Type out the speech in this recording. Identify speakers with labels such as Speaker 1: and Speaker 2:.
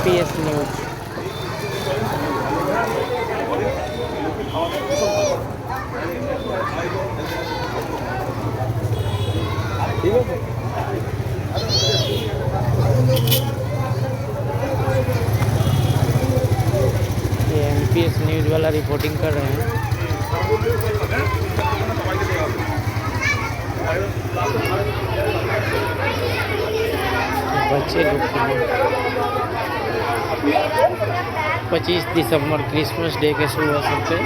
Speaker 1: PS news. ये MPS news वाला reporting कर रहे हैं। बच्चे लोग 25 दिसंबर क्रिसमस डे के शुभ अवसर पे